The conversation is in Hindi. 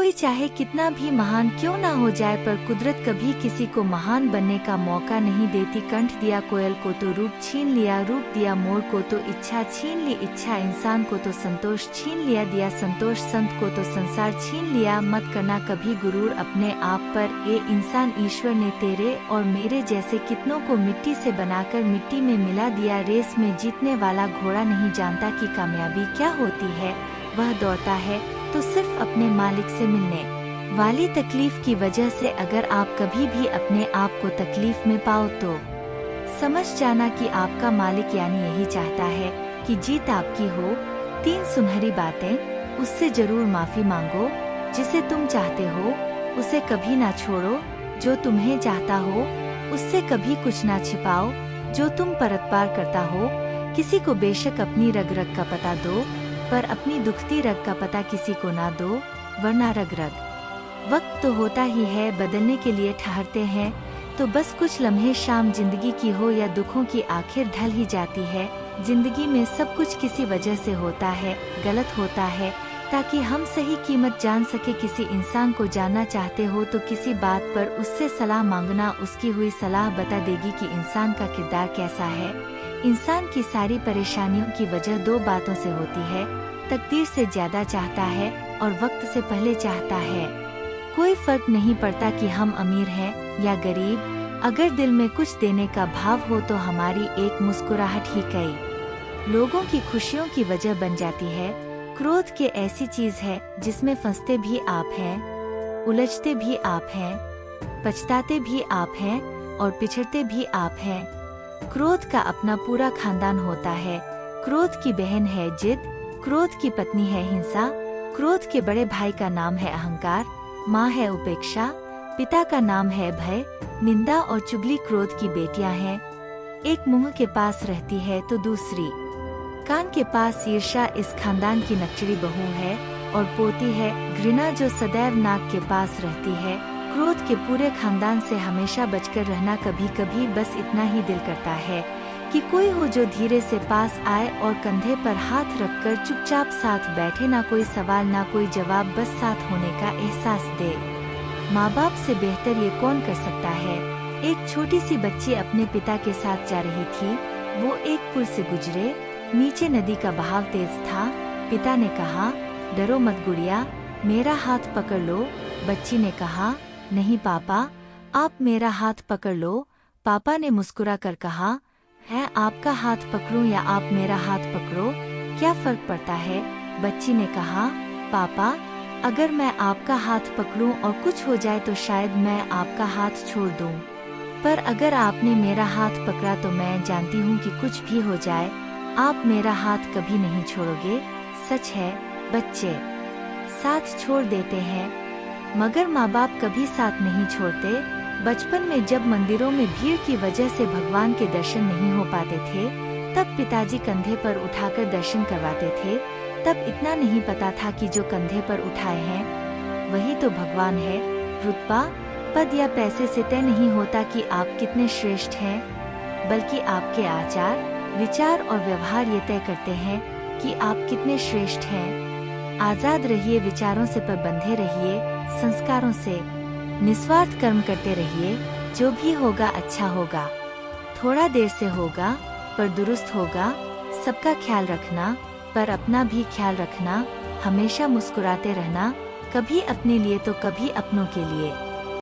कोई चाहे कितना भी महान क्यों ना हो जाए, पर कुदरत कभी किसी को महान बनने का मौका नहीं देती। कंठ दिया कोयल को तो रूप छीन लिया, रूप दिया मोर को तो इच्छा छीन ली, इच्छा इंसान को तो संतोष छीन लिया, दिया संतोष संत को तो संसार छीन लिया। मत करना कभी गुरूर अपने आप पर, ये इंसान ईश्वर ने तेरे और मेरे जैसे कितनों को मिट्टी से बनाकर मिट्टी में मिला दिया। रेस में जीतने वाला घोड़ा नहीं जानता कि कामयाबी क्या होती है, वह दौड़ता है तो सिर्फ अपने मालिक से मिलने वाली तकलीफ की वजह से। अगर आप कभी भी अपने आप को तकलीफ में पाओ तो समझ जाना कि आपका मालिक यानी यही चाहता है कि जीत आपकी हो। 3 सुनहरी बातें, उससे जरूर माफी मांगो, जिसे तुम चाहते हो उसे कभी ना छोड़ो, जो तुम्हें चाहता हो उससे कभी कुछ ना छिपाओ, जो तुम परतपार करता हो। किसी को बेशक अपनी रग रग का पता दो, पर अपनी दुखती रग का पता किसी को ना दो, वरना रग रग वक्त तो होता ही है, बदलने के लिए ठहरते हैं तो बस कुछ लम्हे। शाम जिंदगी की हो या दुखों की, आखिर ढल ही जाती है। जिंदगी में सब कुछ किसी वजह से होता है, गलत होता है, ताकि हम सही कीमत जान सके। किसी इंसान को जानना चाहते हो तो किसी बात पर उससे सलाह मांगना, उसकी हुई सलाह बता देगी कि इंसान का किरदार कैसा है। इंसान की सारी परेशानियों की वजह 2 बातों से होती है, तकदीर से ज्यादा चाहता है और वक्त से पहले चाहता है। कोई फर्क नहीं पड़ता कि हम अमीर हैं या गरीब, अगर दिल में कुछ देने का भाव हो तो हमारी एक मुस्कुराहट ही कई लोगों की खुशियों की वजह बन जाती है। क्रोध के ऐसी चीज है जिसमें फंसते भी आप हैं, उलझते भी आप हैं, पछताते भी आप हैं और पिछड़ते भी आप हैं। क्रोध का अपना पूरा खानदान होता है। क्रोध की बहन है जिद, क्रोध की पत्नी है हिंसा, क्रोध के बड़े भाई का नाम है अहंकार, माँ है उपेक्षा, पिता का नाम है भय, निंदा और चुगली क्रोध की बेटियां हैं। एक मुंह के पास रहती है तो दूसरी कान के पास ईर्ष्या इस खानदान की नकचड़ी बहू है और पोती है घृणा जो सदैव नाक के पास रहती है। क्रोध के पूरे खानदान से हमेशा बचकर रहना। कभी कभी बस इतना ही दिल करता है कि कोई हो जो धीरे से पास आए और कंधे पर हाथ रखकर चुपचाप साथ बैठे, ना कोई सवाल ना कोई जवाब, बस साथ होने का एहसास दे। माँ बाप से बेहतर ये कौन कर सकता है। एक छोटी सी बच्ची अपने पिता के साथ जा रही थी, वो एक पुल से गुजरे, नीचे नदी का बहाव तेज था। पिता ने कहा, डरो मत गुड़िया, मेरा हाथ पकड़ लो। बच्ची ने कहा, नहीं पापा, आप मेरा हाथ पकड़ लो। पापा ने मुस्कुरा कर कहा, है आपका हाथ पकड़ूं या आप मेरा हाथ पकड़ो, क्या फर्क पड़ता है। बच्ची ने कहा, पापा, अगर मैं आपका हाथ पकड़ूं और कुछ हो जाए तो शायद मैं आपका हाथ छोड़ दूं, पर अगर आपने मेरा हाथ पकड़ा तो मैं जानती हूँ कि कुछ भी हो जाए आप मेरा हाथ कभी नहीं छोड़ोगे। सच है, बच्चे साथ छोड़ देते हैं मगर माँ बाप कभी साथ नहीं छोड़ते। बचपन में जब मंदिरों में भीड़ की वजह से भगवान के दर्शन नहीं हो पाते थे, तब पिताजी कंधे पर उठाकर दर्शन करवाते थे। तब इतना नहीं पता था कि जो कंधे पर उठाए हैं वही तो भगवान है। रुतबा, पद या पैसे से तय नहीं होता कि आप कितने श्रेष्ठ हैं, बल्कि आपके आचार, विचार और व्यवहार ये तय करते हैं कि आप कितने श्रेष्ठ हैं। आजाद रहिए विचारों से, पर बंधे रहिए संस्कारों से। निस्वार्थ कर्म करते रहिए, जो भी होगा अच्छा होगा, थोड़ा देर से होगा पर दुरुस्त होगा। सबका ख्याल रखना, पर अपना भी ख्याल रखना। हमेशा मुस्कुराते रहना, कभी अपने लिए तो कभी अपनों के लिए।